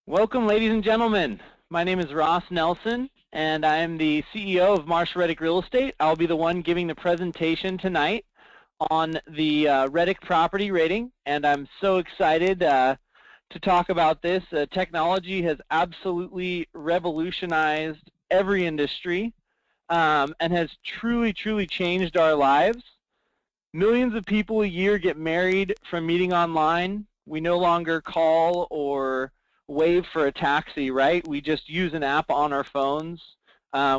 Welcome, ladies and gentlemen. My name is Ross Nelson, and I am the CEO of Reddick Real Estate. I'll be the one giving the presentation tonight on the Reddick Property Rating, and I'm so excited to talk about this. Technology has absolutely revolutionized every industry and has truly changed our lives. Millions of people a year get married from meeting online. We no longer call or wave for a taxi, right? We just use an app on our phones.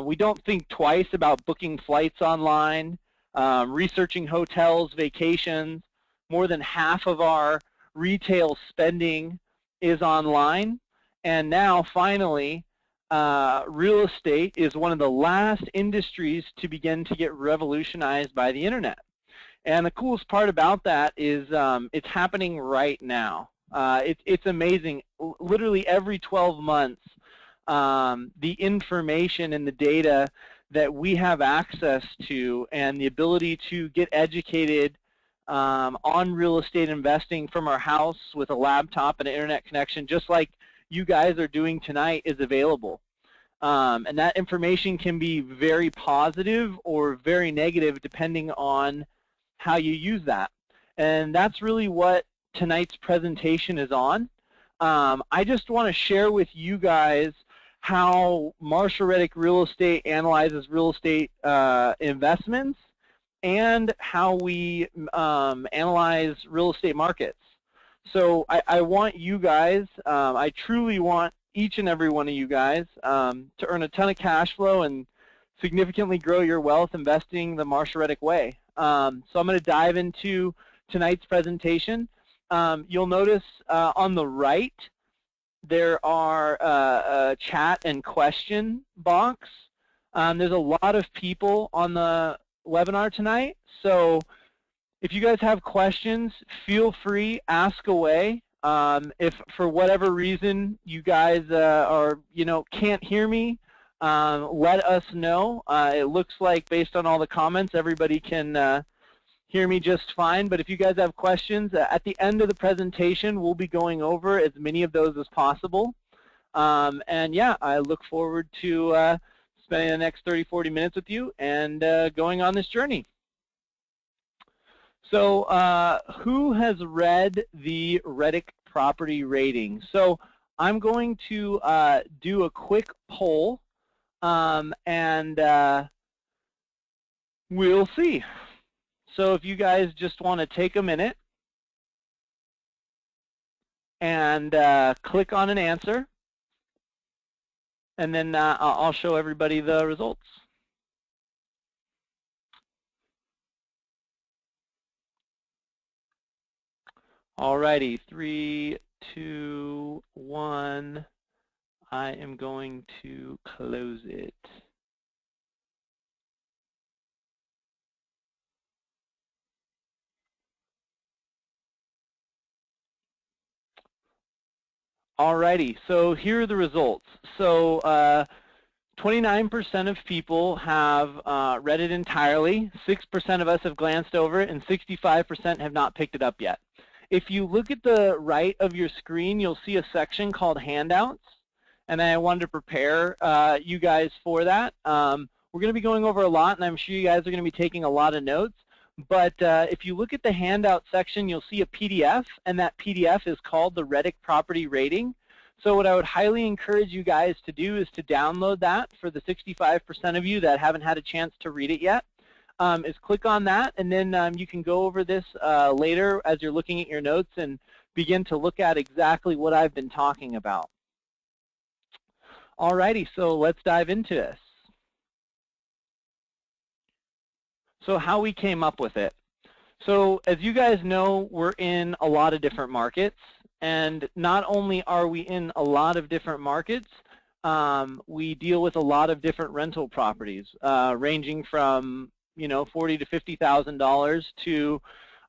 We don't think twice about booking flights online, researching hotels, vacations. More than half of our retail spending is online. And now, finally, real estate is one of the last industries to begin to get revolutionized by the internet. And the coolest part about that is it's happening right now. It's amazing. Literally every 12 months, the information and the data that we have access to and the ability to get educated on real estate investing from our house with a laptop and an internet connection, just like you guys are doing tonight, is available. And that information can be very positive or very negative depending on how you use that. And that's really what tonight's presentation is on. I just want to share with you guys how Reddick Real Estate analyzes real estate investments and how we analyze real estate markets. So I want you guys, I truly want each and every one of you guys to earn a ton of cash flow and significantly grow your wealth investing the Reddick way. So I'm going to dive into tonight's presentation. You'll notice on the right there are a chat and question box. There's a lot of people on the webinar tonight, so if you guys have questions, feel free, ask away. If for whatever reason you guys can't hear me, let us know. It looks like based on all the comments, everybody can hear me just fine, but if you guys have questions, at the end of the presentation, we'll be going over as many of those as possible. And yeah, I look forward to spending the next 30-40 minutes with you and going on this journey. So who has read the Reddick Property Rating? So I'm going to do a quick poll, and we'll see. So if you guys just want to take a minute and click on an answer, and then I'll show everybody the results. Alrighty, 3, 2, 1. I am going to close it. Alrighty, so here are the results. So 29% of people have read it entirely, 6% of us have glanced over it, and 65% have not picked it up yet. If you look at the right of your screen, you'll see a section called handouts, and I wanted to prepare you guys for that. We're going to be going over a lot, and I'm sure you guys are going to be taking a lot of notes. But if you look at the handout section, you'll see a PDF, and that PDF is called the Reddick Property Rating. So what I would highly encourage you guys to do is to download that for the 65% of you that haven't had a chance to read it yet. Is click on that, and then you can go over this later as you're looking at your notes and begin to look at exactly what I've been talking about. Alrighty, so let's dive into this. So how we came up with it. So as you guys know, we're in a lot of different markets, and not only are we in a lot of different markets, we deal with a lot of different rental properties, ranging from $40,000 to $50,000 to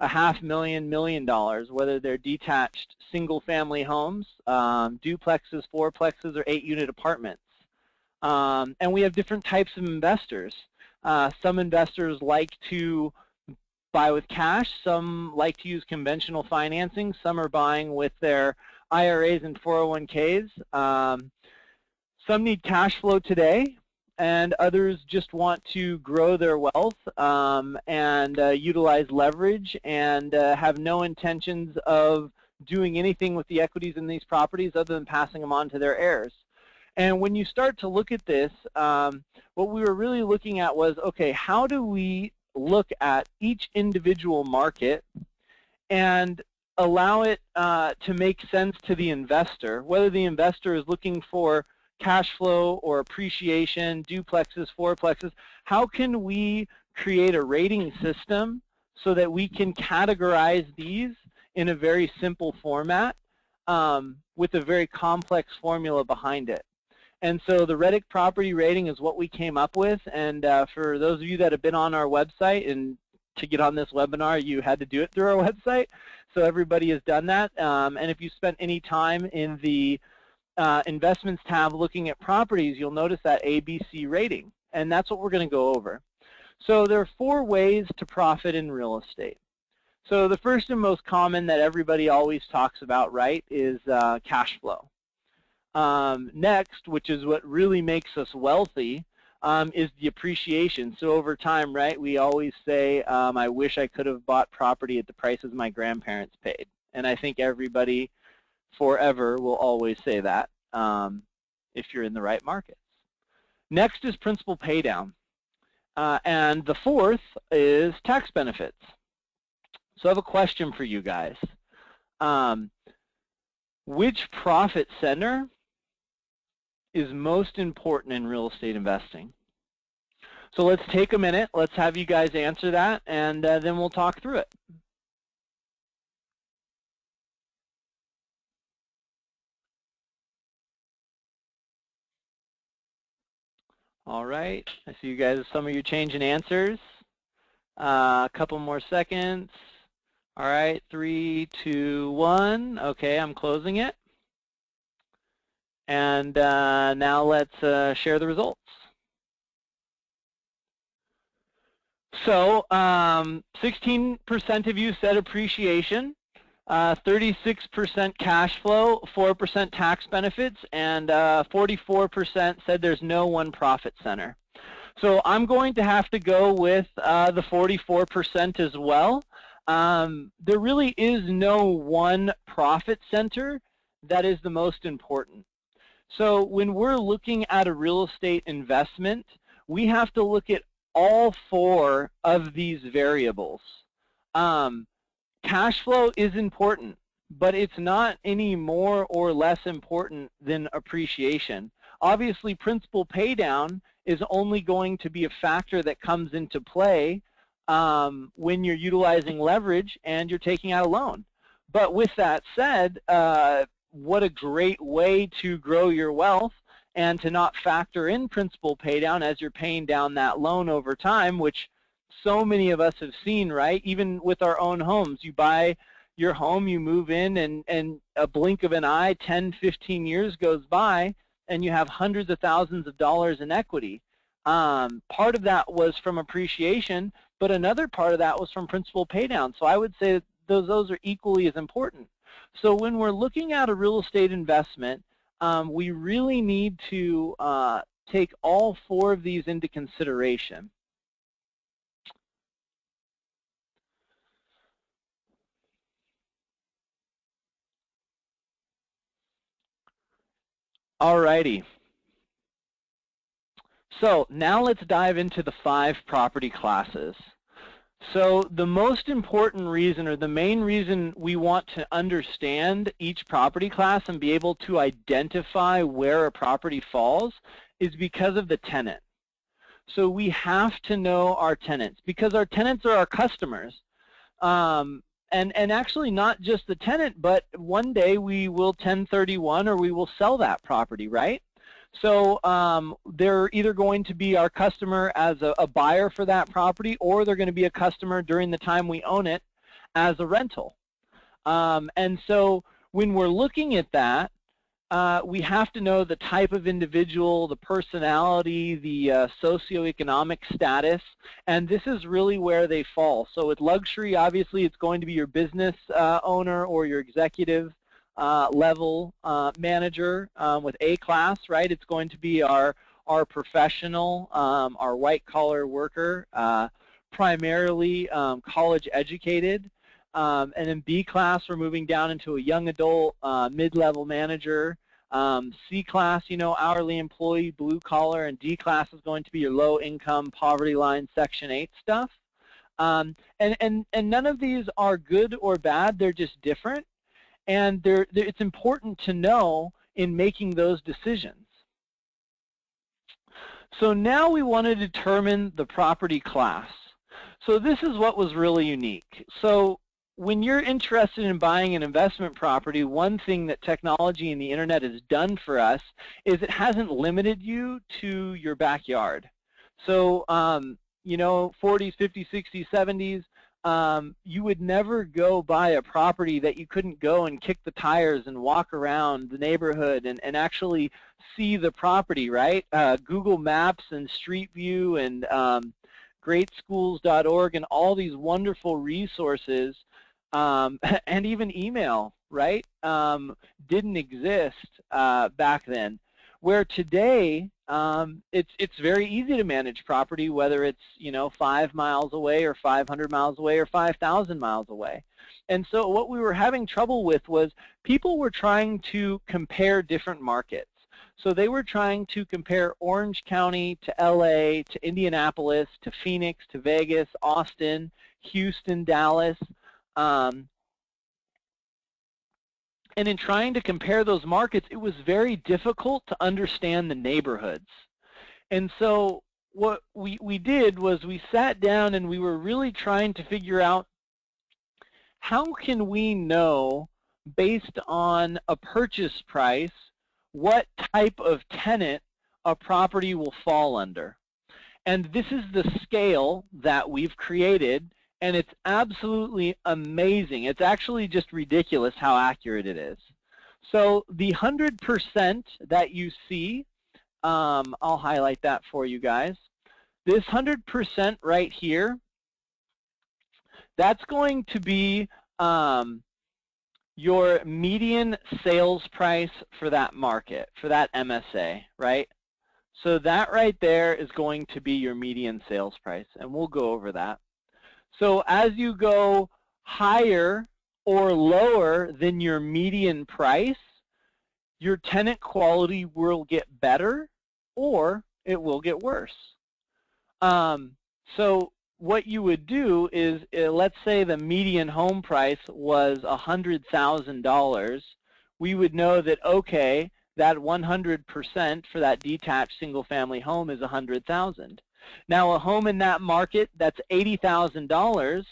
$500,000, $1 million, whether they're detached single-family homes, duplexes, fourplexes, or 8-unit apartments. And we have different types of investors. Some investors like to buy with cash, some like to use conventional financing, some are buying with their IRAs and 401ks. Some need cash flow today, and others just want to grow their wealth and utilize leverage and have no intentions of doing anything with the equities in these properties other than passing them on to their heirs. And when you start to look at this, what we were really looking at was, okay, how do we look at each individual market and allow it to make sense to the investor, whether the investor is looking for cash flow or appreciation, duplexes, fourplexes. How can we create a rating system so that we can categorize these in a very simple format with a very complex formula behind it? And so the Reddick Property Rating is what we came up with. And for those of you that have been on our website, and to get on this webinar, you had to do it through our website. So everybody has done that. And if you spent any time in the investments tab looking at properties, you'll notice that ABC rating. And that's what we're going to go over. So there are 4 ways to profit in real estate. So the first and most common that everybody always talks about, right, is cash flow. Next, which is what really makes us wealthy, is the appreciation. So over time, right, we always say, I wish I could have bought property at the prices my grandparents paid. And I think everybody forever will always say that if you're in the right markets. Next is principal paydown. And the 4th is tax benefits. So I have a question for you guys. Which profit center is most important in real estate investing? So let's take a minute. Let's have you guys answer that, and then we'll talk through it. All right. I see you guys, some of you changing answers. A couple more seconds. All right, 3, 2, 1. Okay, I'm closing it. And now let's share the results. So 16% of you said appreciation, 36% cash flow, 4% tax benefits, and 44% said there's no one profit center. So I'm going to have to go with the 44% as well. There really is no one profit center that is the most important. So when we're looking at a real estate investment, we have to look at all 4 of these variables. Cash flow is important, but it's not any more or less important than appreciation. Obviously, principal paydown is only going to be a factor that comes into play when you're utilizing leverage and you're taking out a loan. But with that said, what a great way to grow your wealth and to not factor in principal paydown as you're paying down that loan over time, which so many of us have seen, right? Even with our own homes, you buy your home, you move in, and a blink of an eye, 10, 15 years goes by, and you have hundreds of thousands of dollars in equity. Part of that was from appreciation, but another part of that was from principal paydown. So I would say that those are equally as important. So when we're looking at a real estate investment, we really need to take all 4 of these into consideration. Alrighty. So now let's dive into the 5 property classes. So the most important reason, or the main reason we want to understand each property class and be able to identify where a property falls is because of the tenant. So we have to know our tenants because our tenants are our customers. And actually not just the tenant, but one day we will 1031 or we will sell that property, right? So they're either going to be our customer as a buyer for that property, or they're going to be a customer during the time we own it as a rental. And so when we're looking at that, we have to know the type of individual, the personality, the socioeconomic status, and this is really where they fall. So with luxury, obviously, it's going to be your business owner or your executive. level manager with A class, right? It's going to be our professional, our white-collar worker, primarily college educated. And then B class, we're moving down into a young adult, mid-level manager. C class, you know, hourly employee, blue collar, and D class is going to be your low income, poverty line, Section 8 stuff. And none of these are good or bad, they're just different. And it's important to know in making those decisions. So now we want to determine the property class. So this is what was really unique. So when you're interested in buying an investment property, one thing that technology and the internet has done for us is it hasn't limited you to your backyard. So, you know, 40s, 50s, 60s, 70s, you would never go buy a property that you couldn't go and kick the tires and walk around the neighborhood and actually see the property, right? Google Maps and Street View and greatschools.org and all these wonderful resources, and even email, right, didn't exist back then. Where today, it's very easy to manage property, whether it's, you know, 5 miles away or 500 miles away or 5,000 miles away. And so what we were having trouble with was people were trying to compare different markets. So they were trying to compare Orange County to LA, to Indianapolis, to Phoenix, to Vegas, Austin, Houston, Dallas. And in trying to compare those markets, it was very difficult to understand the neighborhoods. And so what we did was we sat down and we were really trying to figure out how can we know, based on a purchase price, what type of tenant a property will fall under. And this is the scale that we've created, and it's absolutely amazing. It's actually just ridiculous how accurate it is. So the 100% that you see, I'll highlight that for you guys. This 100% right here, that's going to be your median sales price for that market, for that MSA, right? So that right there is going to be your median sales price, and we'll go over that. So as you go higher or lower than your median price, your tenant quality will get better or it will get worse. So what you would do is, let's say the median home price was $100,000. We would know that, okay, that 100% for that detached single-family home is $100,000. Now, a home in that market that's $80,000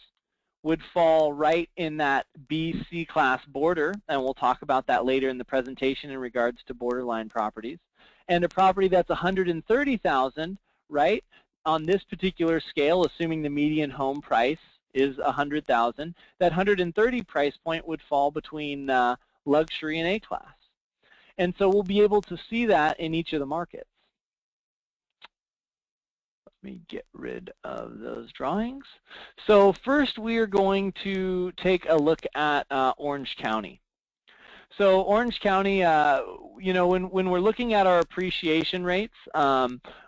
would fall right in that B/C class border, and we'll talk about that later in the presentation in regards to borderline properties. And a property that's $130,000, right? On this particular scale, assuming the median home price is $100,000, that 130 price point would fall between luxury and A class. And so we'll be able to see that in each of the markets. Let me get rid of those drawings. So first we are going to take a look at Orange County. So Orange County, you know, when we're looking at our appreciation rates,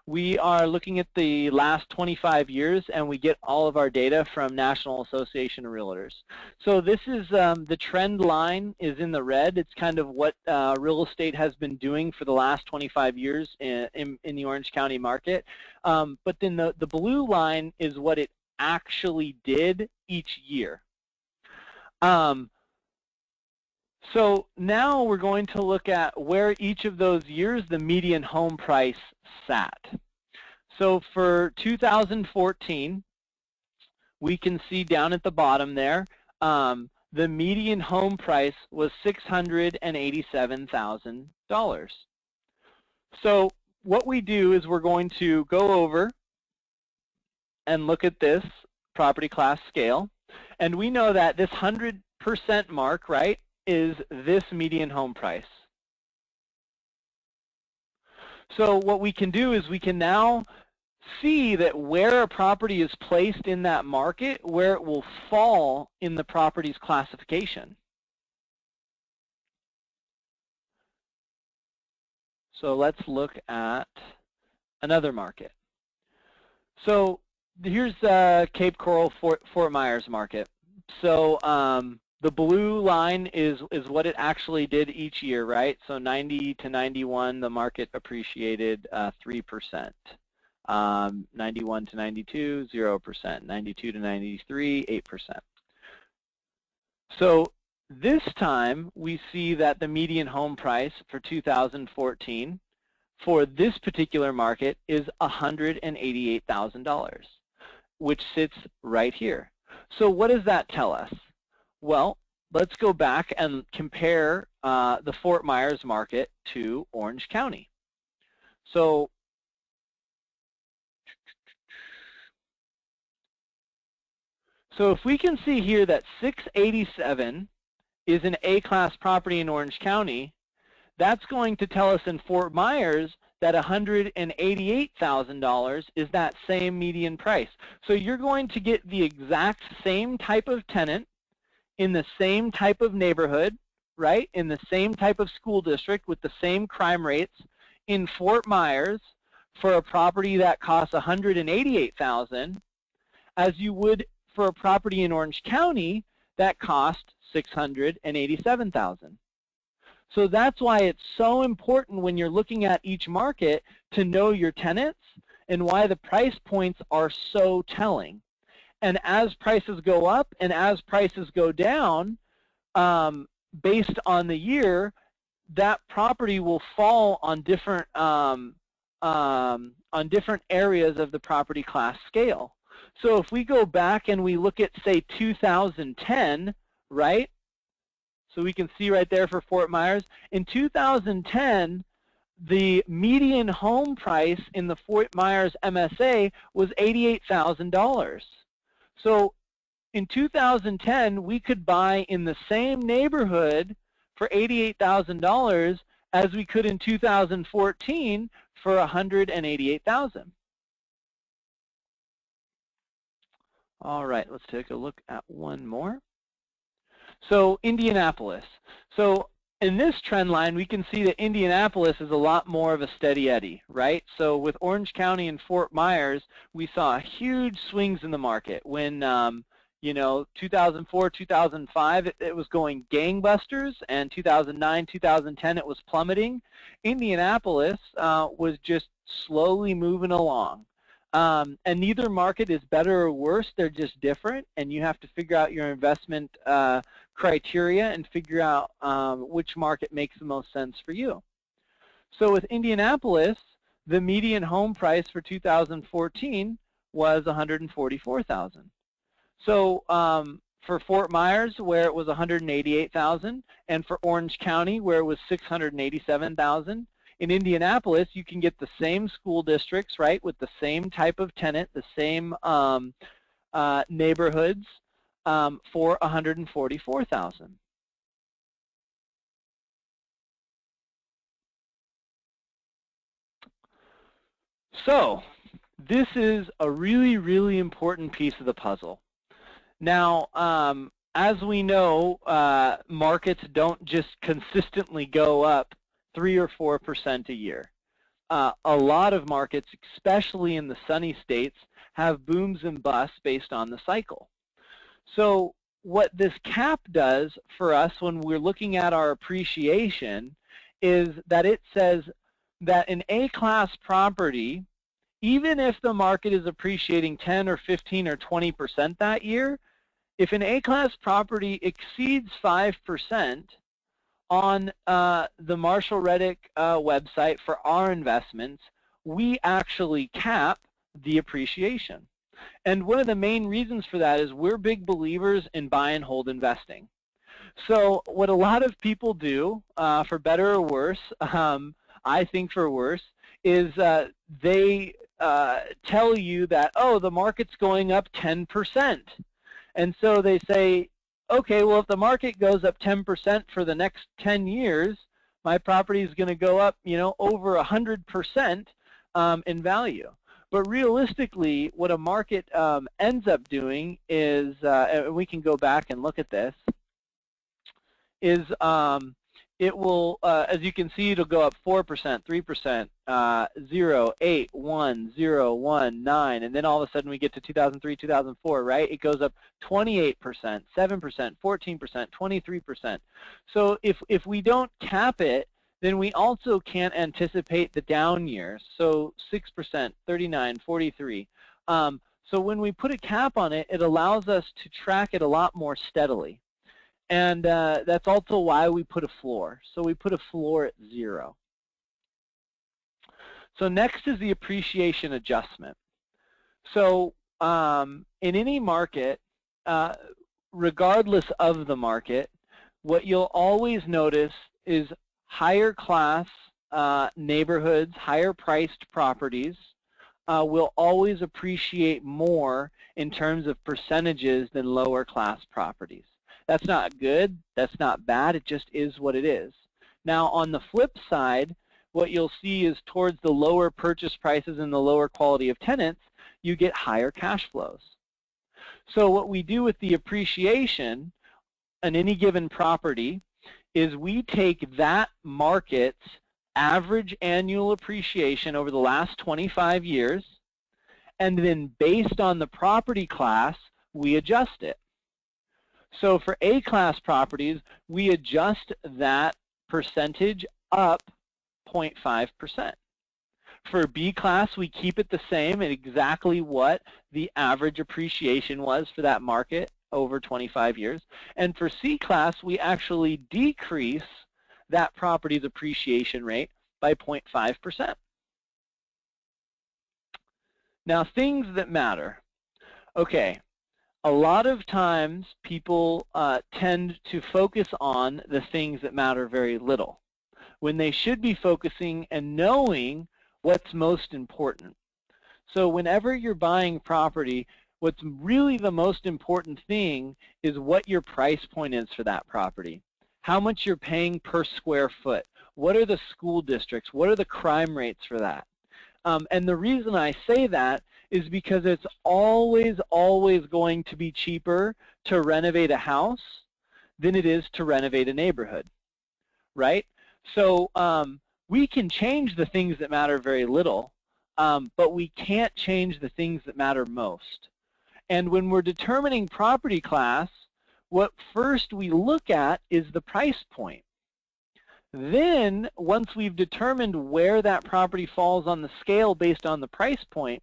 we are looking at the last 25 years, and we get all of our data from National Association of Realtors. So this is the trend line is in the red. It's kind of what real estate has been doing for the last 25 years in the Orange County market. But then the blue line is what it actually did each year. So now we're going to look at where each of those years the median home price sat. So for 2014, we can see down at the bottom there, the median home price was $687,000. So what we do is we're going to go over and look at this property class scale, and we know that this 100% mark, right, is this median home price. So what we can do is we can now see that where a property is placed in that market, where it will fall in the property's classification. So let's look at another market. So here's Cape Coral Fort Myers market. So the blue line is what it actually did each year, right? So 90 to 91, the market appreciated 3%. 91 to 92, 0%. 92 to 93, 8%. So this time we see that the median home price for 2014 for this particular market is $188,000, which sits right here. So what does that tell us? Well, let's go back and compare the Fort Myers market to Orange County. So if we can see here that 687 is an A-class property in Orange County, that's going to tell us in Fort Myers that $188,000 is that same median price. So you're going to get the exact same type of tenant in the same type of neighborhood, right? In the same type of school district with the same crime rates in Fort Myers for a property that costs $188,000 as you would for a property in Orange County that cost $687,000. So that's why it's so important when you're looking at each market to know your tenants and why the price points are so telling. And as prices go up and as prices go down, based on the year, that property will fall on different areas of the property class scale. So if we go back and we look at, say, 2010, right? So we can see right there for Fort Myers. In 2010, the median home price in the Fort Myers MSA was $88,000. So in 2010, we could buy in the same neighborhood for $88,000 as we could in 2014 for $188,000. All right, let's take a look at one more. So Indianapolis. So in this trend line, we can see that Indianapolis is a lot more of a steady eddy, right? So with Orange County and Fort Myers, we saw huge swings in the market. When, 2004, 2005, it was going gangbusters, and 2009, 2010, it was plummeting. Indianapolis was just slowly moving along. And neither market is better or worse, they're just different, and you have to figure out your investment criteria and figure out which market makes the most sense for you. So with Indianapolis, the median home price for 2014 was $144,000. So for Fort Myers, where it was $188,000, and for Orange County, where it was $687,000, in Indianapolis, you can get the same school districts, right, with the same type of tenant, the same neighborhoods for $144,000. So this is a really, really important piece of the puzzle. Now, as we know, markets don't just consistently go up 3 or 4% a year. A lot of markets, especially in the sunny states, have booms and busts based on the cycle. So what this cap does for us when we're looking at our appreciation is that it says that an A-class property, even if the market is appreciating 10 or 15 or 20% that year, if an A-class property exceeds 5%, on the Marshall Reddick website for our investments, we actually cap the appreciation. And one of the main reasons for that is we're big believers in buy and hold investing. So what a lot of people do, for better or worse, I think for worse, is they tell you that, oh, the market's going up 10%. And so they say, okay, well, if the market goes up 10% for the next 10 years, my property is going to go up, over 100% in value. But realistically, what a market ends up doing is, and we can go back and look at this, is it will, as you can see, it'll go up 4%, 3%, 0, 8, 1, 0, 1, 9, and then all of a sudden we get to 2003, 2004, right? It goes up 28%, 7%, 14%, 23%. So if we don't cap it, then we also can't anticipate the down years. So 6%, 39, 43. So when we put a cap on it, it allows us to track it a lot more steadily. And that's also why we put a floor. So we put a floor at 0. So next is the appreciation adjustment. So in any market, regardless of the market, what you'll always notice is higher class neighborhoods, higher priced properties will always appreciate more in terms of percentages than lower class properties. That's not good, that's not bad, it just is what it is. Now on the flip side, what you'll see is towards the lower purchase prices and the lower quality of tenants, you get higher cash flows. So what we do with the appreciation on any given property is we take that market's average annual appreciation over the last 25 years, and then based on the property class, we adjust it. So for A-class properties, we adjust that percentage up 0.5%. For B-class, we keep it the same at exactly what the average appreciation was for that market over 25 years. And for C-class, we actually decrease that property's appreciation rate by 0.5%. Now, things that matter. Okay. A lot of times people tend to focus on the things that matter very little when they should be focusing and knowing what's most important. So whenever you're buying property, what's really the most important thing is what your price point is for that property, how much you're paying per square foot, what are the school districts, what are the crime rates for that. And the reason I say that is because it's always going to be cheaper to renovate a house than it is to renovate a neighborhood, right? So we can change the things that matter very little, but we can't change the things that matter most. And when we're determining property class, what first we look at is the price point. Then, once we've determined where that property falls on the scale based on the price point,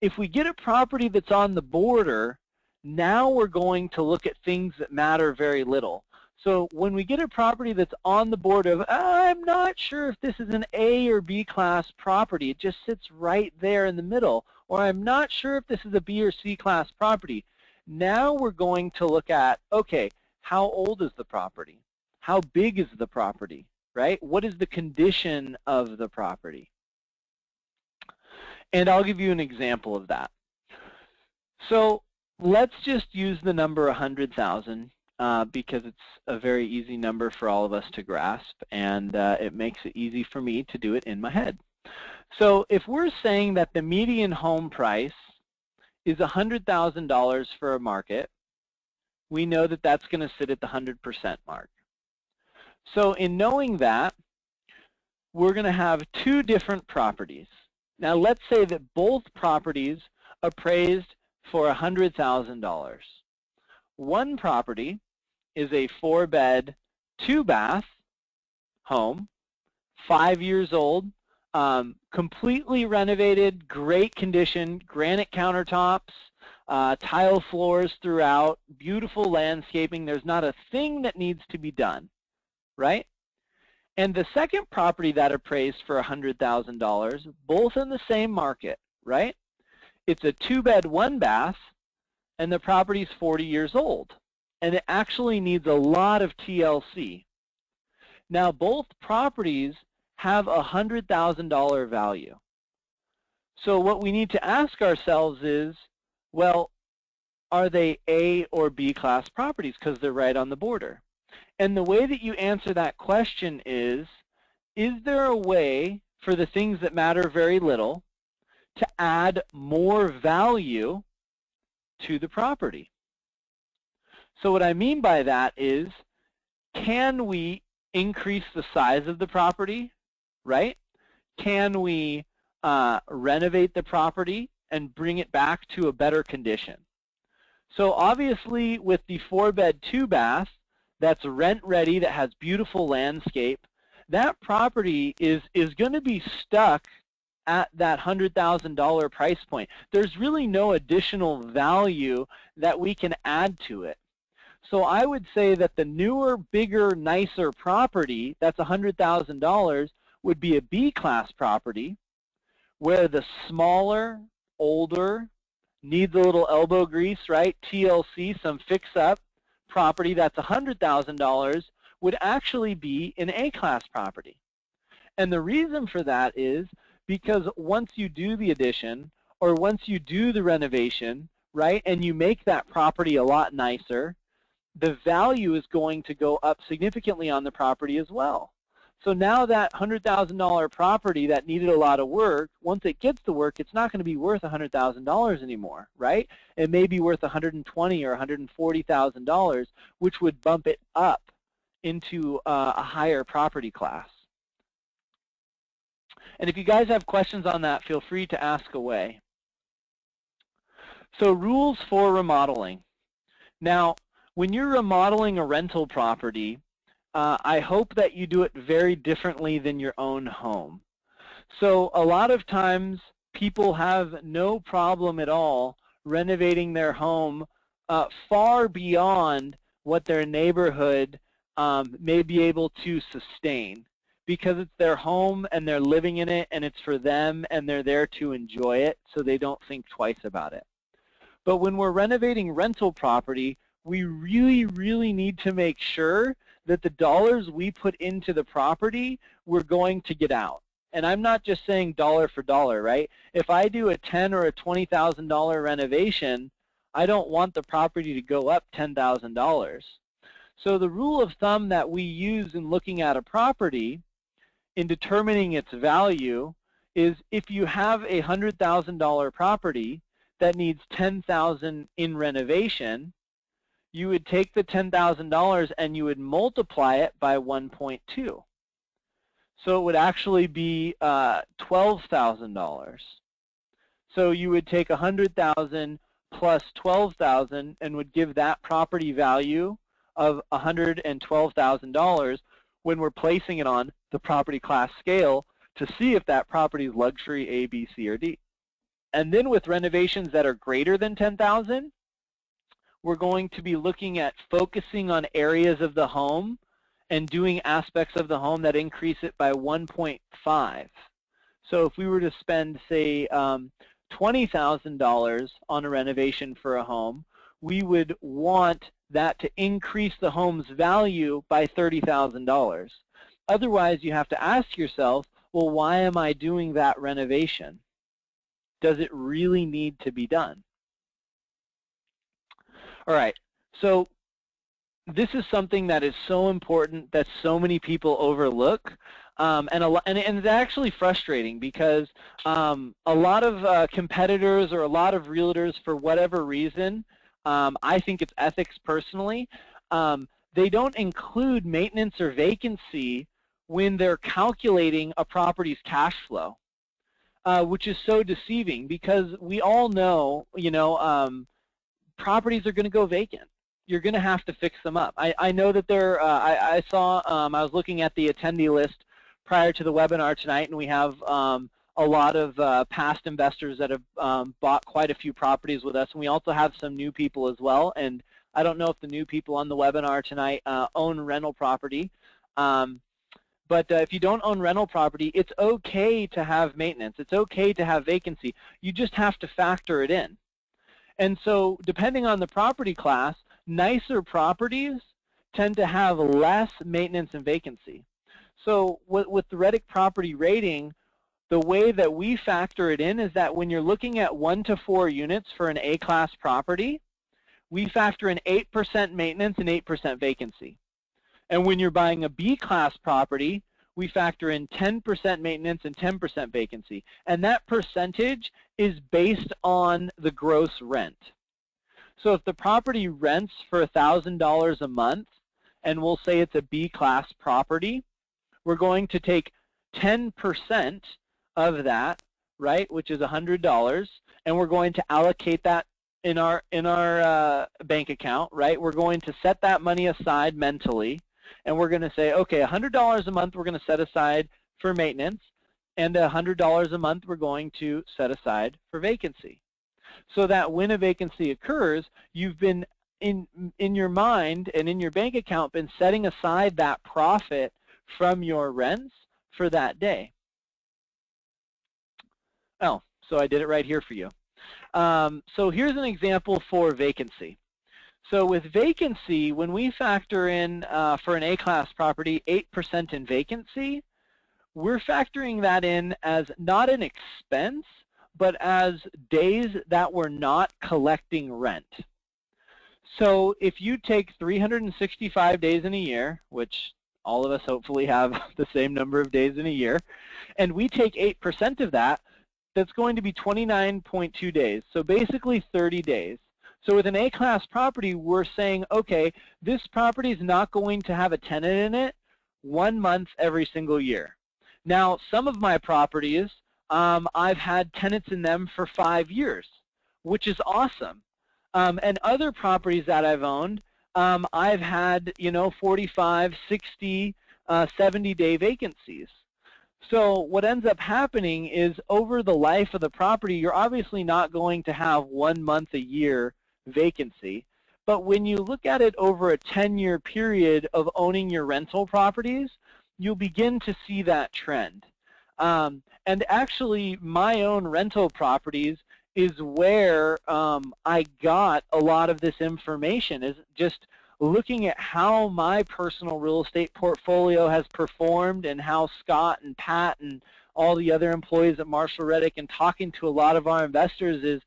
if we get a property that's on the border, now we're going to look at things that matter very little. So when we get a property that's on the border of, I'm not sure if this is an A or B class property, it just sits right there in the middle, or I'm not sure if this is a B or C class property, now we're going to look at, okay, how old is the property? How big is the property? Right? What is the condition of the property? And I'll give you an example of that. So let's just use the number 100,000 because it's a very easy number for all of us to grasp, and it makes it easy for me to do it in my head. So if we're saying that the median home price is $100,000 for a market, we know that that's going to sit at the 100% mark. So in knowing that, we're going to have two different properties. Now let's say that both properties appraised for $100,000. One property is a 4-bed, 2-bath home, 5 years old, completely renovated, great condition, granite countertops, tile floors throughout, beautiful landscaping. There's not a thing that needs to be done. Right? And the second property that appraised for $100,000, both in the same market, right? It's a 2-bed, 1-bath, and the property's 40 years old. And it actually needs a lot of TLC. Now, both properties have $100,000 value. So what we need to ask ourselves is, well, are they A or B class properties because they're right on the border? And the way that you answer that question is there a way for the things that matter very little to add more value to the property? So what I mean by that is, can we increase the size of the property, right? Can we renovate the property and bring it back to a better condition? So obviously with the 4-bed, 2-bath, that's rent ready, that has beautiful landscape, that property is going to be stuck at that $100,000 price point. There's really no additional value that we can add to it. So I would say that the newer, bigger, nicer property that's $100,000 would be a B-class property, where the smaller, older, needs a little elbow grease, right? TLC, some fix-up property that's $100,000 would actually be an A-class property. And the reason for that is because once you do the addition or once you do the renovation, right, and you make that property a lot nicer, the value is going to go up significantly on the property as well. So now that $100,000 property that needed a lot of work, once it gets the work, it's not going to be worth $100,000 anymore, right? It may be worth $120,000 or $140,000, which would bump it up into a higher property class. And if you guys have questions on that, feel free to ask away. So rules for remodeling. Now, when you're remodeling a rental property, I hope that you do it very differently than your own home. So a lot of times people have no problem at all renovating their home far beyond what their neighborhood may be able to sustain, because it's their home and they're living in it and it's for them and they're there to enjoy it, so they don't think twice about it. But when we're renovating rental property, we really need to make sure that the dollars we put into the property, we're going to get out. And I'm not just saying dollar for dollar, right? If I do a $10,000 or a $20,000 renovation, I don't want the property to go up $10,000. So the rule of thumb that we use in looking at a property in determining its value is, if you have a $100,000 property that needs $10,000 in renovation, you would take the $10,000 and you would multiply it by 1.2. So it would actually be $12,000. So you would take $100,000 plus $12,000 and would give that property value of $112,000 when we're placing it on the property class scale to see if that property is luxury A, B, C, or D. And then with renovations that are greater than $10,000, we're going to be looking at focusing on areas of the home and doing aspects of the home that increase it by 1.5. So if we were to spend, say, $20,000 on a renovation for a home, we would want that to increase the home's value by $30,000. Otherwise, you have to ask yourself, well, why am I doing that renovation? Does it really need to be done? All right, so this is something that is so important that so many people overlook, and it's actually frustrating because a lot of competitors or a lot of realtors, for whatever reason, I think it's ethics personally, they don't include maintenance or vacancy when they're calculating a property's cash flow, which is so deceiving, because we all know, properties are going to go vacant. You're going to have to fix them up. I know that there, I saw, I was looking at the attendee list prior to the webinar tonight, and we have a lot of past investors that have bought quite a few properties with us, and we also have some new people as well. And I don't know if the new people on the webinar tonight own rental property, but if you don't own rental property, it's okay to have maintenance. It's okay to have vacancy. You just have to factor it in. And so depending on the property class, nicer properties tend to have less maintenance and vacancy. So with the Reddick Property Rating, the way that we factor it in is that when you're looking at 1 to 4 units for an A-class property, we factor in 8% maintenance and 8% vacancy. And when you're buying a B-class property, we factor in 10% maintenance and 10% vacancy. And that percentage is based on the gross rent. So if the property rents for $1,000 a month and we'll say it's a B-class property, we're going to take 10% of that, right, which is $100, and we're going to allocate that in our bank account, right? We're going to set that money aside mentally, and we're going to say, okay, $100 a month we're going to set aside for maintenance, and $100 a month we're going to set aside for vacancy. So that when a vacancy occurs, you've been in your mind and in your bank account been setting aside that profit from your rents for that day. Oh, so I did it right here for you. So here's an example for vacancy. So with vacancy, when we factor in for an A-class property 8% in vacancy, we're factoring that in as not an expense, but as days that we're not collecting rent. So if you take 365 days in a year, which all of us hopefully have the same number of days in a year, and we take 8% of that, that's going to be 29.2 days, so basically 30 days. So with an A-class property, we're saying, okay, this property is not going to have a tenant in it 1 month every single year. Now, some of my properties, I've had tenants in them for 5 years, which is awesome. And other properties that I've owned, I've had, 45, 60, 70-day vacancies. So what ends up happening is over the life of the property, you're obviously not going to have 1 month a year vacancy. But when you look at it over a 10-year period of owning your rental properties, you'll begin to see that trend. And actually, my own rental properties is where I got a lot of this information, is just looking at how my personal real estate portfolio has performed and how Scott and Pat and all the other employees at Marshall Reddick and talking to a lot of our investors is,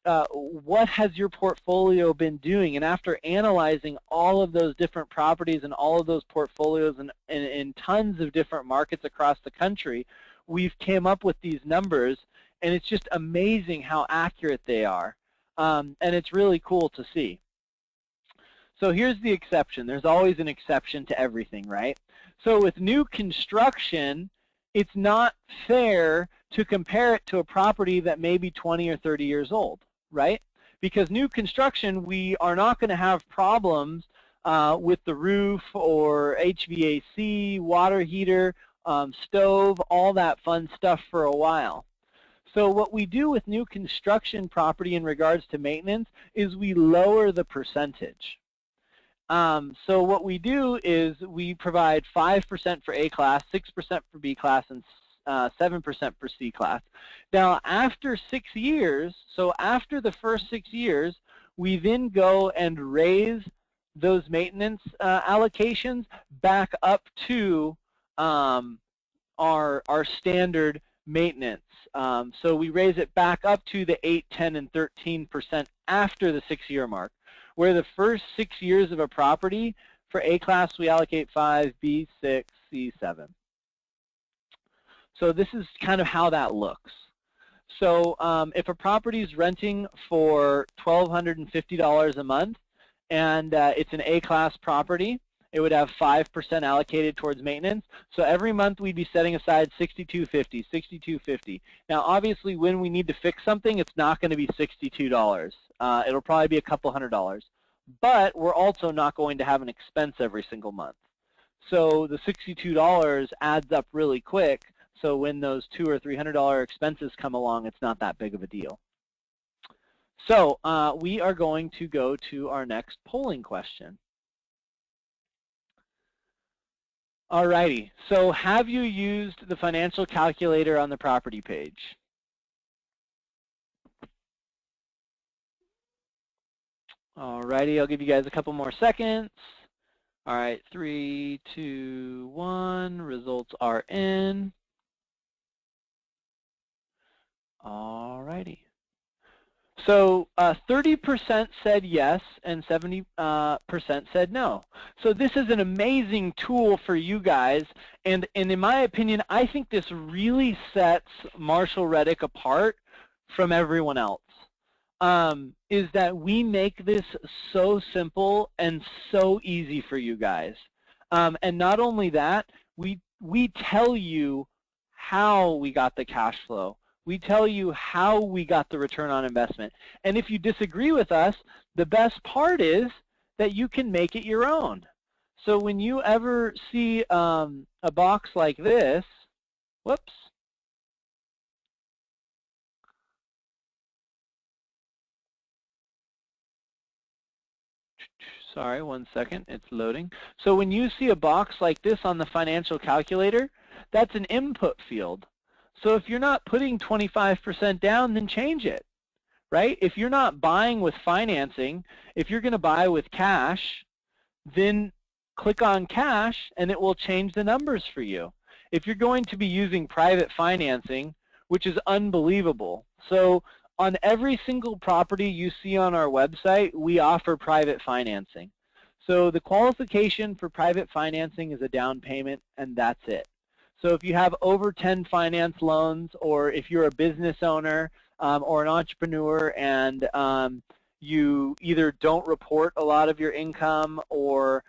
what has your portfolio been doing? And after analyzing all of those different properties and all of those portfolios in tons of different markets across the country, we've came up with these numbers, and it's just amazing how accurate they are. And it's really cool to see. So here's the exception. There's always an exception to everything, right? So with new construction, it's not fair to compare it to a property that may be 20 or 30 years old, right? Because new construction, we are not going to have problems with the roof or HVAC, water heater, stove, all that fun stuff for a while. So what we do with new construction property in regards to maintenance is we lower the percentage. So what we do is we provide 5% for A-class, 6% for B-class, and 7% for C-class. Now, after 6 years, so after the first 6 years, we then go and raise those maintenance allocations back up to our standard maintenance. So we raise it back up to the 8, 10, and 13% after the 6-year mark, where the first 6 years of a property, for A-class we allocate 5, B 6, C 7. So this is kind of how that looks. So if a property is renting for $1,250 a month and it's an A-class property, it would have 5% allocated towards maintenance. So every month we'd be setting aside $62.50, $62.50. Now obviously when we need to fix something, it's not going to be $62. It'll probably be a couple $100. But we're also not going to have an expense every single month. So the $62 adds up really quick. So when those $200 or $300 expenses come along, it's not that big of a deal. So we are going to go to our next polling question. Alrighty, so have you used the financial calculator on the property page? Alrighty, I'll give you guys a couple more seconds. All right, 3, 2, 1, results are in. Alrighty. So 30% said yes and 70% said no. So this is an amazing tool for you guys, and in my opinion, I think this really sets Marshall Reddick apart from everyone else. is that we make this so simple and so easy for you guys. And not only that, we tell you how we got the cash flow. We tell you how we got the return on investment. And if you disagree with us, the best part is that you can make it your own. So when you ever see a box like this, whoops, sorry, one second, it's loading. So when you see a box like this on the financial calculator, that's an input field. So if you're not putting 25% down, then change it, right? If you're not buying with financing, if you're going to buy with cash, then click on cash and it will change the numbers for you. If you're going to be using private financing, which is unbelievable. So on every single property you see on our website, we offer private financing. So the qualification for private financing is a down payment, and that's it. So if you have over 10 finance loans, or if you're a business owner or an entrepreneur and you either don't report a lot of your income, or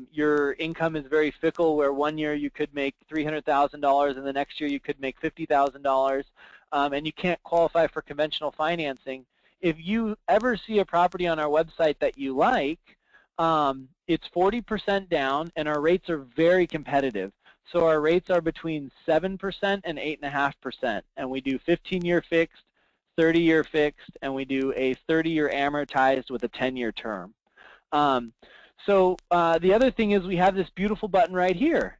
your income is very fickle, where one year you could make $300,000 and the next year you could make $50,000, and you can't qualify for conventional financing. If you ever see a property on our website that you like, it's 40% down, and our rates are very competitive. So our rates are between 7% and 8.5%, and we do 15-year fixed, 30-year fixed, and we do a 30-year amortized with a 10-year term. So the other thing is we have this beautiful button right here.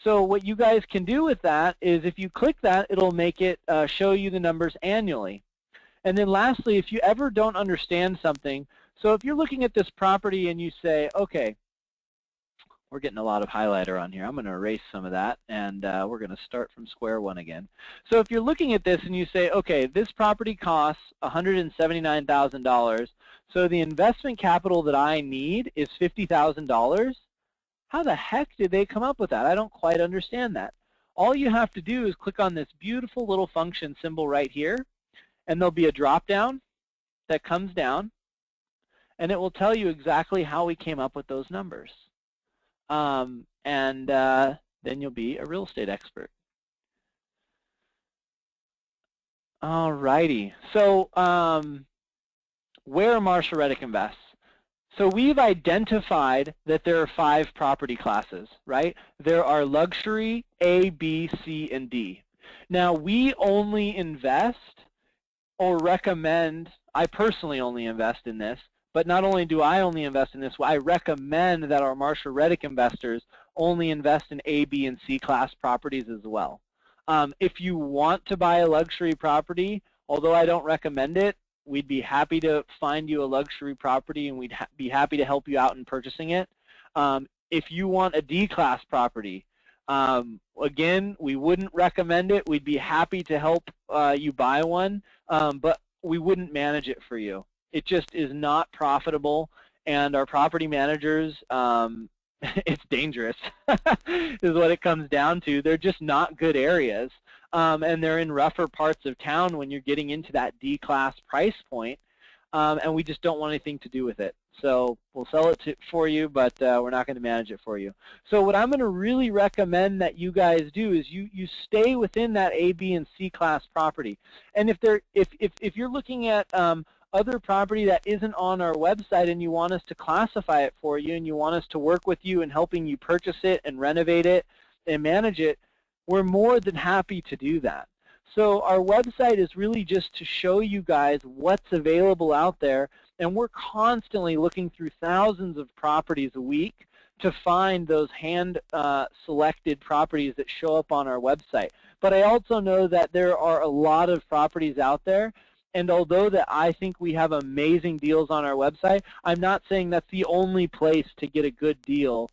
So what you guys can do with that is, if you click that, it'll make it show you the numbers annually. And then lastly, if you ever don't understand something, so if you're looking at this property and you say, okay, we're getting a lot of highlighter on here. I'm going to erase some of that, and we're going to start from square one again. So if you're looking at this and you say, okay, this property costs $179,000, so the investment capital that I need is $50,000, how the heck did they come up with that? I don't quite understand that. All you have to do is click on this beautiful little function symbol right here, and there'll be a drop-down that comes down, and it will tell you exactly how we came up with those numbers. Then you'll be a real estate expert. All righty. So where Marsh Reddick invests? So we've identified that there are 5 property classes, right? There are luxury, A, B, C, and D. Now we only invest or recommend, I personally only invest in this, but not only do I only invest in this, I recommend that our Marsh Reddick investors only invest in A, B, and C class properties as well. If you want to buy a luxury property, although I don't recommend it, we'd be happy to find you a luxury property, and we'd be happy to help you out in purchasing it. If you want a D class property, again, we wouldn't recommend it. We'd be happy to help you buy one, but we wouldn't manage it for you. It just is not profitable, and our property managers, it's dangerous is what it comes down to. They're just not good areas, and they're in rougher parts of town when you're getting into that D-class price point, and we just don't want anything to do with it. So we'll sell it for you, but we're not going to manage it for you. So what I'm going to really recommend that you guys do is you stay within that A, B, and C class property. And if you're looking at other property that isn't on our website and you want us to classify it for you and you want us to work with you in helping you purchase it and renovate it and manage it, we're more than happy to do that. So our website is really just to show you guys what's available out there, and we're constantly looking through thousands of properties a week to find those hand-selected properties that show up on our website. But I also know that there are a lot of properties out there, and although that I think we have amazing deals on our website, I'm not saying that's the only place to get a good deal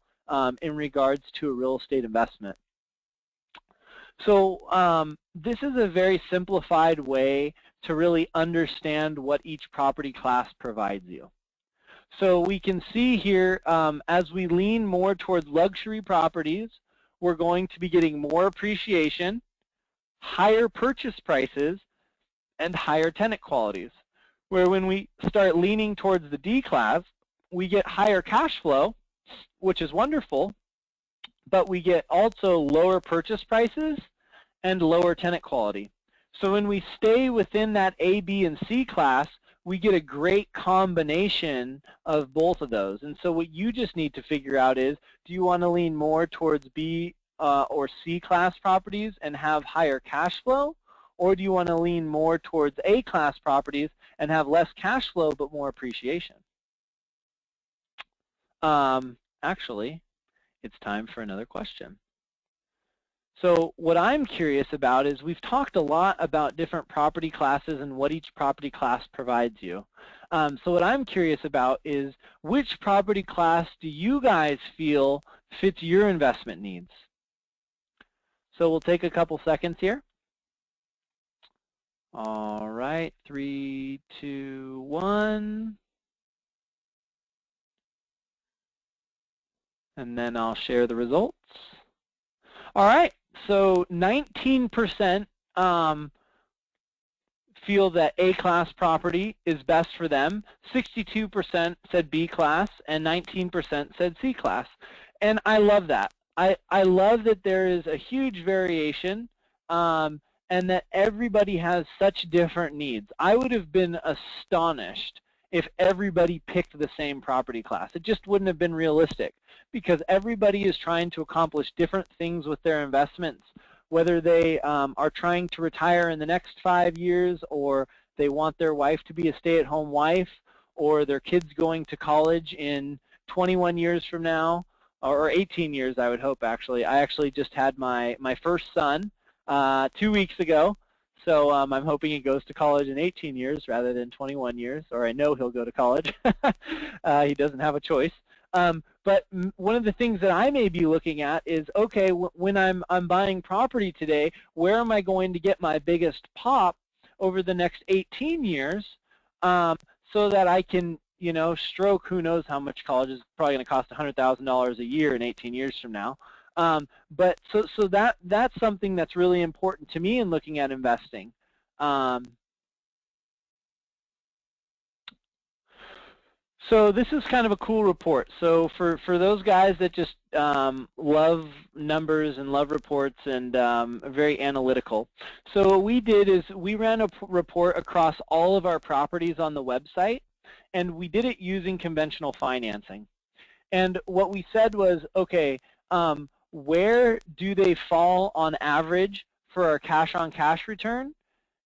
in regards to a real estate investment. So this is a very simplified way to really understand what each property class provides you. So we can see here, as we lean more towards luxury properties, we're going to be getting more appreciation, higher purchase prices, and higher tenant qualities. where when we start leaning towards the D class, we get higher cash flow, which is wonderful, but we get also lower purchase prices and lower tenant quality. So when we stay within that A, B, and C class, we get a great combination of both of those. And so what you just need to figure out is, do you want to lean more towards B or C class properties and have higher cash flow? Or do you want to lean more towards A class properties and have less cash flow but more appreciation? Actually, it's time for another question. So what I'm curious about is, we've talked a lot about different property classes and what each property class provides you. So what I'm curious about is, which property class do you guys feel fits your investment needs? So we'll take a couple seconds here. All right, 3, 2, 1. And then I'll share the results. All right, so 19% feel that A class property is best for them. 62% said B class, and 19% said C class. And I love that. I love that there is a huge variation, and that everybody has such different needs. I would have been astonished if everybody picked the same property class. It just wouldn't have been realistic, because everybody is trying to accomplish different things with their investments, whether they are trying to retire in the next 5 years, or they want their wife to be a stay-at-home wife, or their kids going to college in 21 years from now, or 18 years, I would hope, actually. I actually just had my first son 2 weeks ago, so I'm hoping he goes to college in 18 years rather than 21 years, or I know he'll go to college. He doesn't have a choice. But one of the things that I may be looking at is, okay, when I'm buying property today, where am I going to get my biggest pop over the next 18 years, so that I can, you know, stroke, who knows how much college is probably going to cost $100,000 a year in 18 years from now. But so that's something that's really important to me in looking at investing. So this is kind of a cool report. So for those guys that just love numbers and love reports and are very analytical, so what we did is we ran a report across all of our properties on the website, and we did it using conventional financing. And what we said was, okay, where do they fall on average for our cash-on-cash return,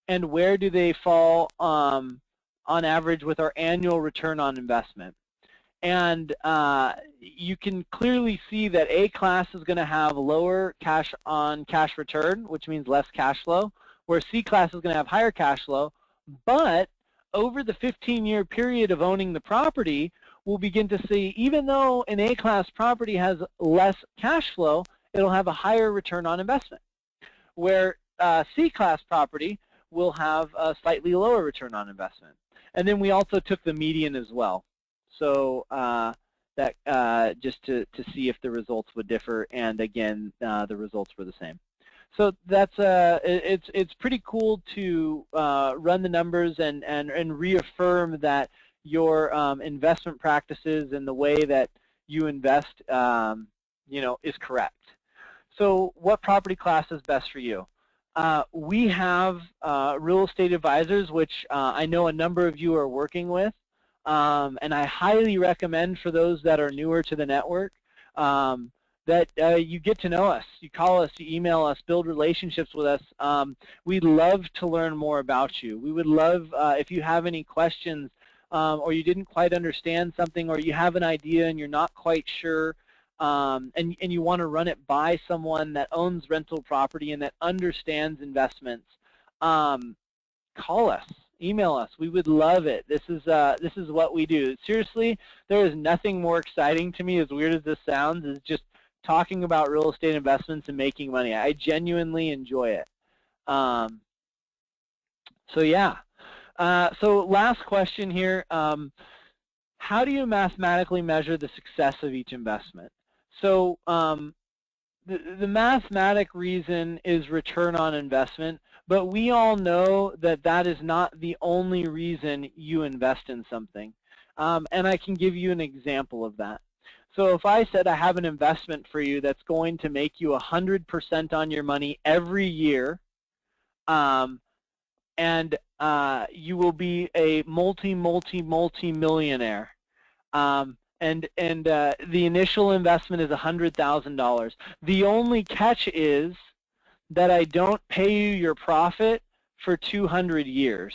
and where do they fall on average with our annual return on investment? And you can clearly see that A class is going to have lower cash-on-cash return, which means less cash flow, where C class is going to have higher cash flow. But over the 15-year period of owning the property, we'll begin to see, even though an A class property has less cash flow, it'll have a higher return on investment, where C class property will have a slightly lower return on investment. And then we also took the median as well, so that just to see if the results would differ, and again, the results were the same. So that's it's pretty cool to run the numbers and reaffirm that your investment practices and the way that you invest, you know, is correct. So what property class is best for you? We have real estate advisors, which I know a number of you are working with, and I highly recommend for those that are newer to the network that you get to know us. You call us, you email us, build relationships with us. We'd love to learn more about you. We would love if you have any questions, or you didn't quite understand something, or you have an idea and you're not quite sure, and you want to run it by someone that owns rental property and that understands investments, call us, email us. We would love it. This is what we do. Seriously, there is nothing more exciting to me, as weird as this sounds, is just talking about real estate investments and making money. I genuinely enjoy it. So yeah. So last question here. How do you mathematically measure the success of each investment? So the mathematic reason is return on investment, but we all know that that is not the only reason you invest in something. And I can give you an example of that. So if I said I have an investment for you that's going to make you 100% on your money every year, and you will be a multi-millionaire. And the initial investment is $100,000. The only catch is that I don't pay you your profit for 200 years.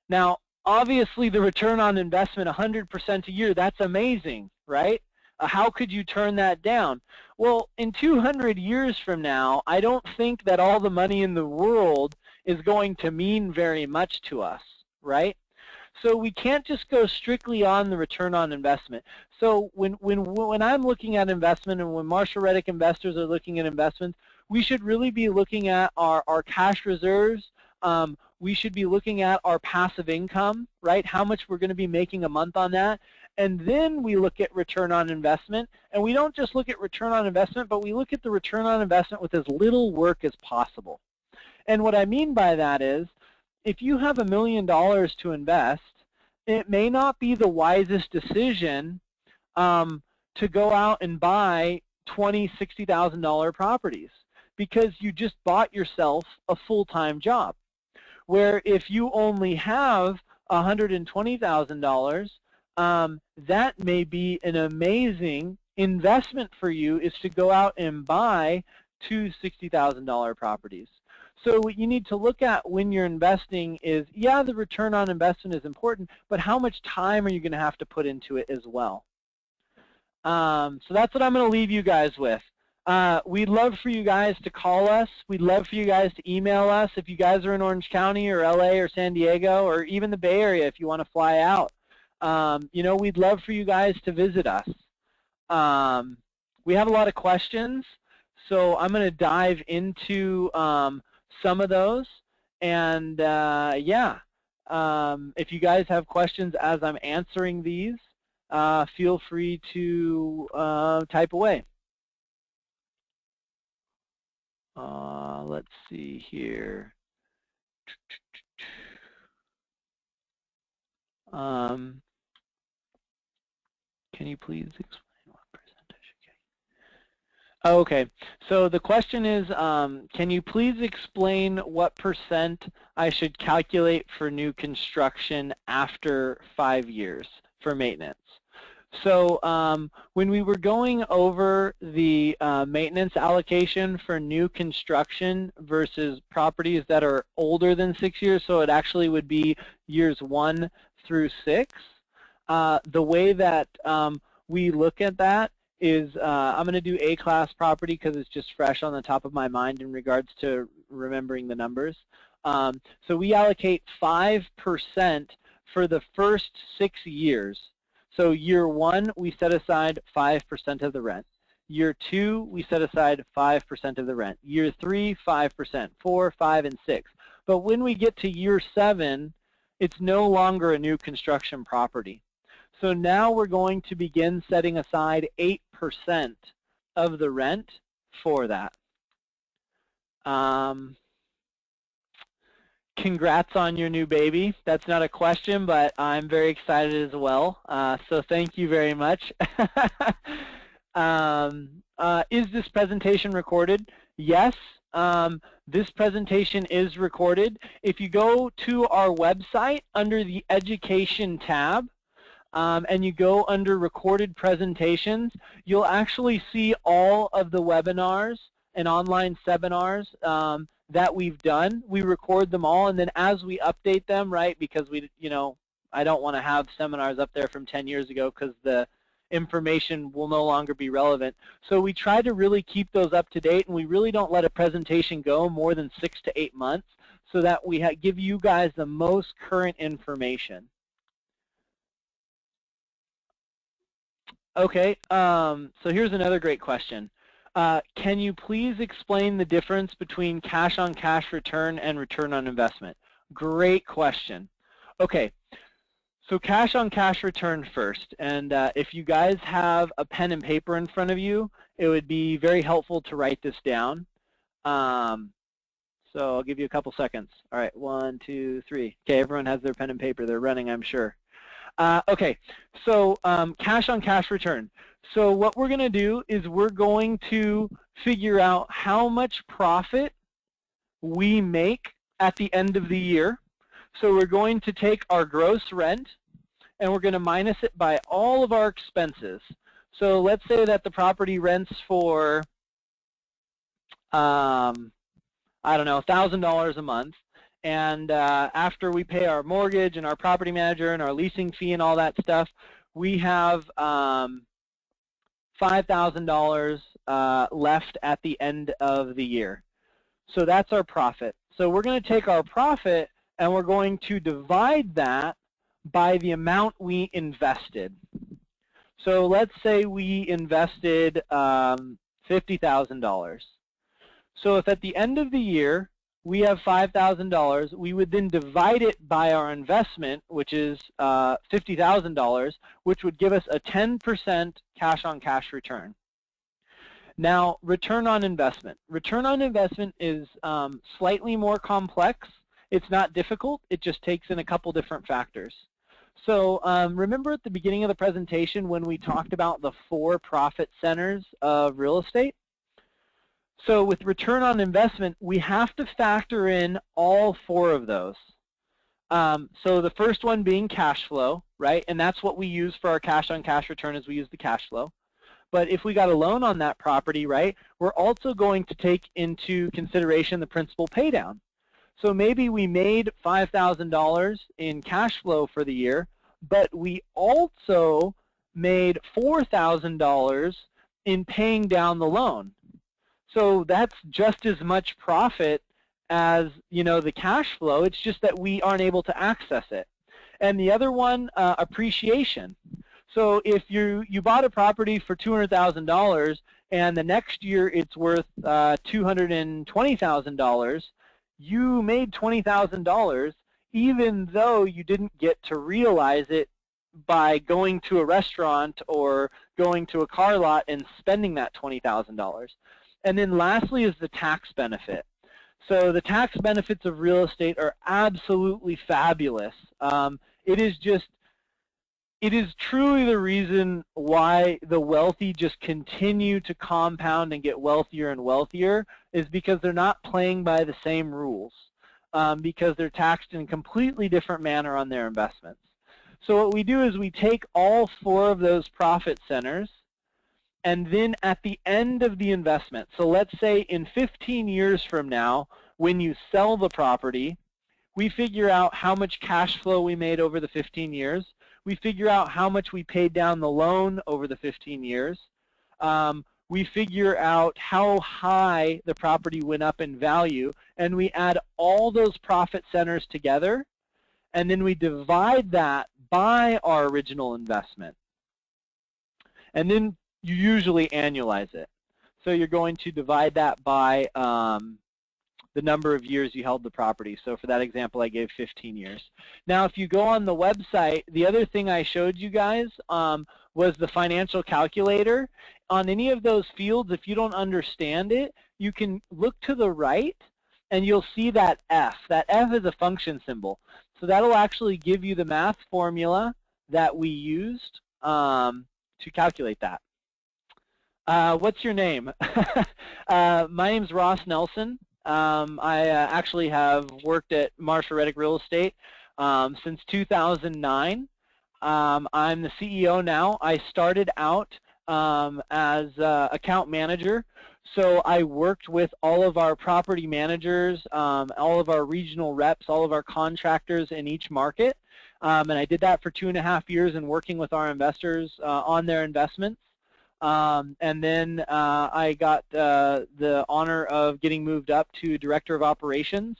Now, obviously, the return on investment, 100% a year, that's amazing, right? How could you turn that down? Well, in 200 years from now, I don't think that all the money in the world is going to mean very much to us, right? So we can't just go strictly on the return on investment. So when I'm looking at investment, and when Marshall Reddick investors are looking at investments, we should really be looking at our cash reserves. We should be looking at our passive income, right? How much we're going to be making a month on that. And then we look at return on investment. And we don't just look at return on investment, but we look at the return on investment with as little work as possible. And what I mean by that is, if you have $1 million to invest, it may not be the wisest decision to go out and buy $20,000, $60,000 properties, because you just bought yourself a full-time job. Where if you only have $120,000, that may be an amazing investment for you, is to go out and buy 2 $60,000 properties. So what you need to look at when you're investing is, yeah, the return on investment is important, but how much time are you going to have to put into it as well? So that's what I'm going to leave you guys with. We'd love for you guys to call us. We'd love for you guys to email us if you guys are in Orange County or LA or San Diego or even the Bay Area if you want to fly out. You know, we'd love for you guys to visit us. We have a lot of questions, so I'm going to dive into some of those, and yeah, if you guys have questions as I'm answering these, feel free to type away. Let's see here. Can you please explain what percentage? Okay, so the question is, can you please explain what percent I should calculate for new construction after 5 years for maintenance? So when we were going over the maintenance allocation for new construction versus properties that are older than 6 years, so it actually would be years 1 through 6, the way that we look at that is, I'm going to do A-class property because it's just fresh on the top of my mind in regards to remembering the numbers. So we allocate 5% for the first 6 years. So year 1, we set aside 5% of the rent. Year 2, we set aside 5% of the rent. Year 3, 5%, 4, 5, and 6. But when we get to year 7, it's no longer a new construction property. So now we're going to begin setting aside 8% of the rent for that. Congrats on your new baby. That's not a question, but I'm very excited as well. So thank you very much. Is this presentation recorded? Yes, this presentation is recorded. If you go to our website under the Education tab, and you go under recorded presentations, you'll actually see all of the webinars and online seminars that we've done. We record them all, and then as we update them, right, because we, you know, I don't want to have seminars up there from 10 years ago because the information will no longer be relevant. So we try to really keep those up to date, and we really don't let a presentation go more than 6 to 8 months so that we give you guys the most current information. Okay, so here's another great question. Can you please explain the difference between cash-on-cash return and return on investment? Great question. Okay, So cash on cash return first, and if you guys have a pen and paper in front of you, it would be very helpful to write this down. So I'll give you a couple seconds. All right, 1, 2, 3. Okay, everyone has their pen and paper. They're running, I'm sure. Okay, so cash on cash return. So what we're going to do is we're going to figure out how much profit we make at the end of the year. So we're going to take our gross rent and we're going to minus it by all of our expenses. So let's say that the property rents for, I don't know, $1,000 a month. And after we pay our mortgage and our property manager and our leasing fee and all that stuff, we have $5,000 left at the end of the year. So that's our profit. So we're going to take our profit and we're going to divide that by the amount we invested. So let's say we invested $50,000. So if at the end of the year we have $5,000, we would then divide it by our investment, which is $50,000, which would give us a 10% cash on cash return. Now, return on investment. Return on investment is slightly more complex. It's not difficult. It just takes in a couple different factors. So remember at the beginning of the presentation when we talked about the 4 profit centers of real estate? So with return on investment, we have to factor in all 4 of those. So the first one being cash flow, right? And that's what we use for our cash on cash return is we use the cash flow. But if we got a loan on that property, right, we're also going to take into consideration the principal pay down. So maybe we made $5,000 in cash flow for the year, but we also made $4,000 in paying down the loan. So that's just as much profit as, you know, the cash flow. It's just that we aren't able to access it. And the other one, appreciation. So if you bought a property for $200,000 and the next year it's worth $220,000, you made $20,000 even though you didn't get to realize it by going to a restaurant or going to a car lot and spending that $20,000. And then lastly is the tax benefit. So the tax benefits of real estate are absolutely fabulous. It is truly the reason why the wealthy just continue to compound and get wealthier and wealthier is because they're not playing by the same rules, because they're taxed in a completely different manner on their investments. So what we do is we take all 4 of those profit centers, and then at the end of the investment, so let's say in 15 years from now, when you sell the property, we figure out how much cash flow we made over the 15 years. We figure out how much we paid down the loan over the 15 years. We figure out how high the property went up in value, and we add all those profit centers together, and then we divide that by our original investment. And then you usually annualize it. So you're going to divide that by the number of years you held the property. So for that example, I gave 15 years. Now, if you go on the website, the other thing I showed you guys was the financial calculator. On any of those fields, if you don't understand it, you can look to the right, and you'll see that F. That F is a function symbol. So that'll actually give you the math formula that we used to calculate that. What's your name? My name's Ross Nelson. I actually have worked at Marshall Reddick Real Estate since 2009. I'm the CEO now. I started out as account manager, so I worked with all of our property managers, all of our regional reps, all of our contractors in each market, and I did that for 2.5 years and working with our investors on their investments. And then I got the honor of getting moved up to Director of Operations.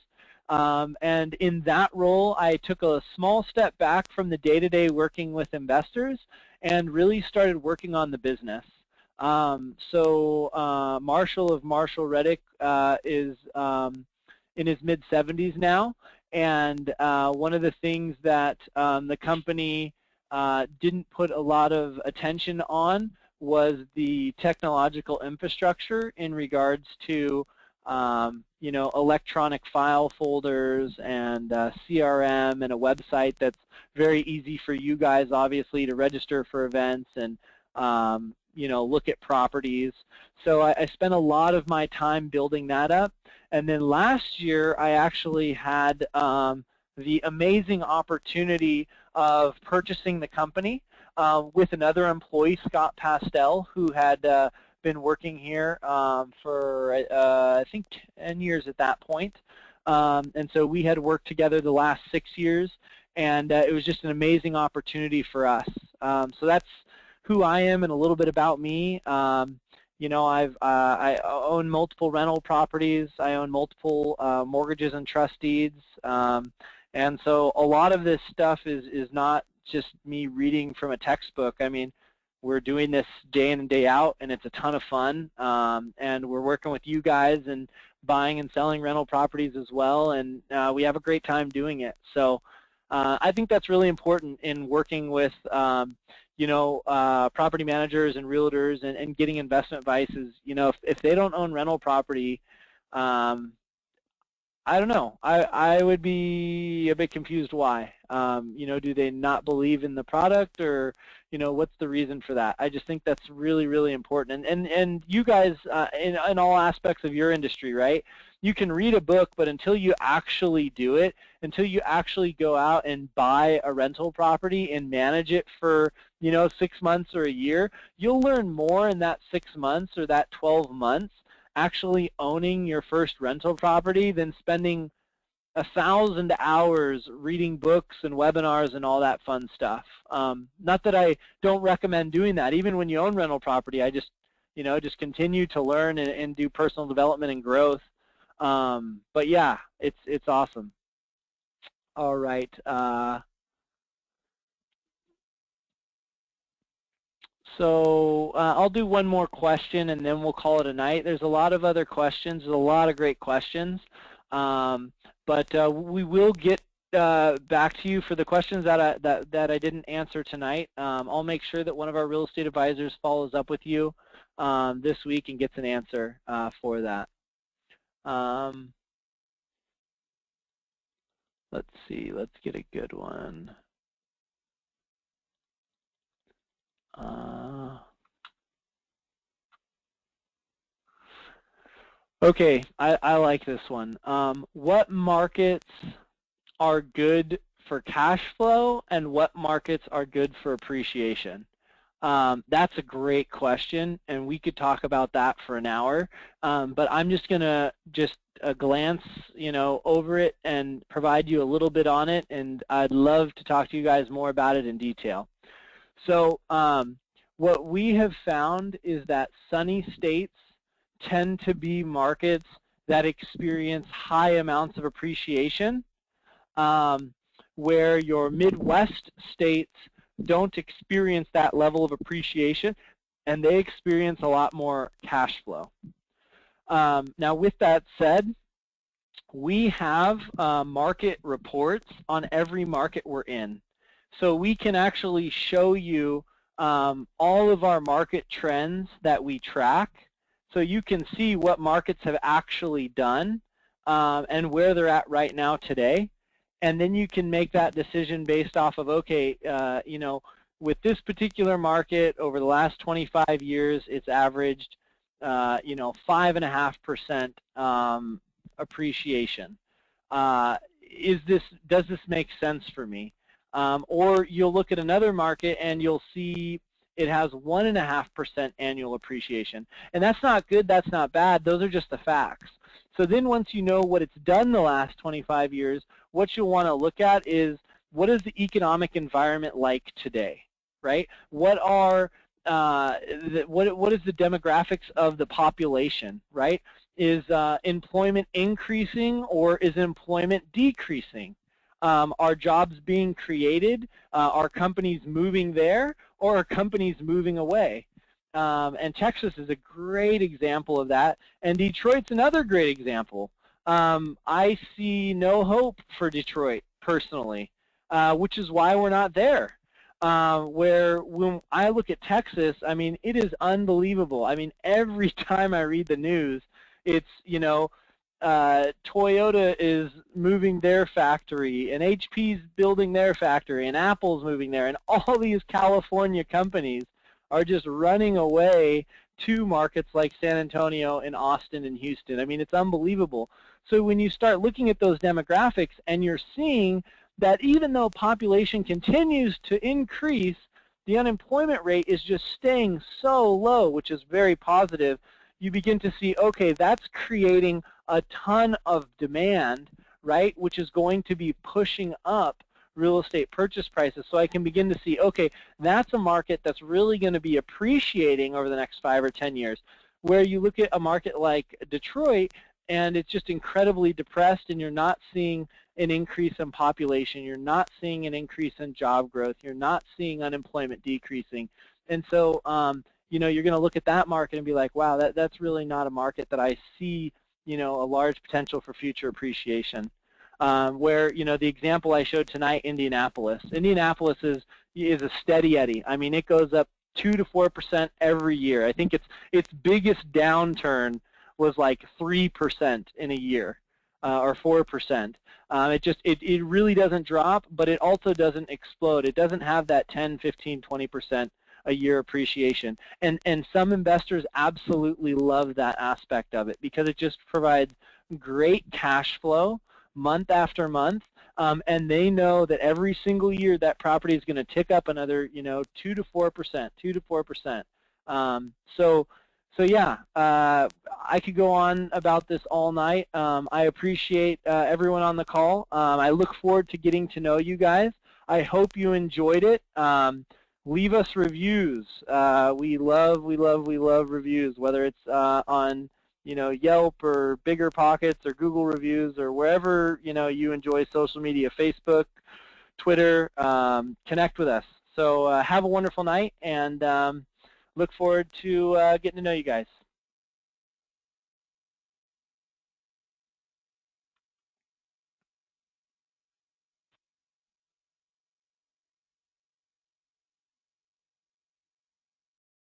And in that role, I took a small step back from the day-to-day working with investors and really started working on the business. Marshall of Marshall Reddick is in his mid-70s now, And one of the things that the company didn't put a lot of attention on was the technological infrastructure in regards to you know, electronic file folders and CRM and a website that's very easy for you guys, obviously, to register for events and you know, look at properties. So I spent a lot of my time building that up. And then last year, I actually had the amazing opportunity of purchasing the company with another employee, Scott Pastel, who had been working here for I think 10 years at that point. And so we had worked together the last 6 years, and it was just an amazing opportunity for us. So that's who I am and a little bit about me. You know, I own multiple rental properties. I own multiple mortgages and trust deeds. And so a lot of this stuff is not just me reading from a textbook. I mean, we're doing this day in and day out, and it's a ton of fun. And we're working with you guys and buying and selling rental properties as well, and we have a great time doing it. So I think that's really important in working with you know, property managers and realtors and getting investment advice is, you know, if they don't own rental property, I don't know. I would be a bit confused why. You know, do they not believe in the product, or, you know, what's the reason for that? I just think that's really, really important. And you guys, in all aspects of your industry, right, you can read a book, but until you actually do it, until you actually go out and buy a rental property and manage it for, you know, 6 months or a year, you'll learn more in that 6 months or that 12 months actually owning your first rental property than spending 1,000 hours reading books and webinars and all that fun stuff. Not that I don't recommend doing that. Even when you own rental property, I just, you know, just continue to learn and do personal development and growth. But yeah, it's awesome. All right. So I'll do one more question, and then we'll call it a night. There's a lot of other questions. There's a lot of great questions. But we will get back to you for the questions that I didn't answer tonight. I'll make sure that one of our real estate advisors follows up with you this week and gets an answer for that. Let's see. Let's get a good one. Okay, I like this one. What markets are good for cash flow, and what markets are good for appreciation? That's a great question, and we could talk about that for an hour. But I'm just gonna glance, you know, over it and provide you a little bit on it, and I'd love to talk to you guys more about it in detail. So what we have found is that sunny states tend to be markets that experience high amounts of appreciation, where your Midwest states don't experience that level of appreciation, and they experience a lot more cash flow. Now, with that said, we have market reports on every market we're in. So we can actually show you all of our market trends that we track. So you can see what markets have actually done and where they're at right now today. And then you can make that decision based off of, okay, you know, with this particular market over the last 25 years, it's averaged, you know, 5.5% appreciation. Does this make sense for me? Or you'll look at another market and you'll see it has 1.5% annual appreciation. And that's not good, that's not bad, those are just the facts. So then once you know what it's done the last 25 years, what you'll want to look at is, what is the economic environment like today, right? What are what is the demographics of the population, right? Is employment increasing or is employment decreasing? Are jobs being created? Are companies moving there, or are companies moving away? And Texas is a great example of that, and Detroit's another great example. I see no hope for Detroit personally, which is why we're not there. Where when I look at Texas, I mean, it is unbelievable. I mean, every time I read the news, it's, Toyota is moving their factory, and HP's building their factory, and Apple's moving there, and all these California companies are just running away to markets like San Antonio and Austin and Houston. I mean, it's unbelievable. So when you start looking at those demographics and you're seeing that even though population continues to increase, the unemployment rate is just staying so low, which is very positive, you begin to see, okay, that's creating a ton of demand, right, which is going to be pushing up real estate purchase prices. So I can begin to see, okay, that's a market that's really going to be appreciating over the next 5 or 10 years. Where you look at a market like Detroit, and it's just incredibly depressed, and you're not seeing an increase in population, you're not seeing an increase in job growth, you're not seeing unemployment decreasing. And so, you're going to look at that market and be like, wow, that's really not a market that I see, a large potential for future appreciation. Where, the example I showed tonight, Indianapolis is a steady Eddie. I mean, it goes up 2 to 4% every year. I think its biggest downturn was like 3% in a year, or 4%. It really doesn't drop, but it also doesn't explode. It doesn't have that 10, 15, 20% a year appreciation. And some investors absolutely love that aspect of it because it just provides great cash flow month after month, and they know that every single year that property is going to tick up another, 2 to 4%, 2 to 4%. So yeah, I could go on about this all night. I appreciate everyone on the call. I look forward to getting to know you guys. I hope you enjoyed it. Leave us reviews. We love reviews, whether it's on Yelp or Bigger Pockets or Google reviews or wherever you enjoy social media, Facebook, Twitter. Connect with us. So have a wonderful night, and look forward to getting to know you guys.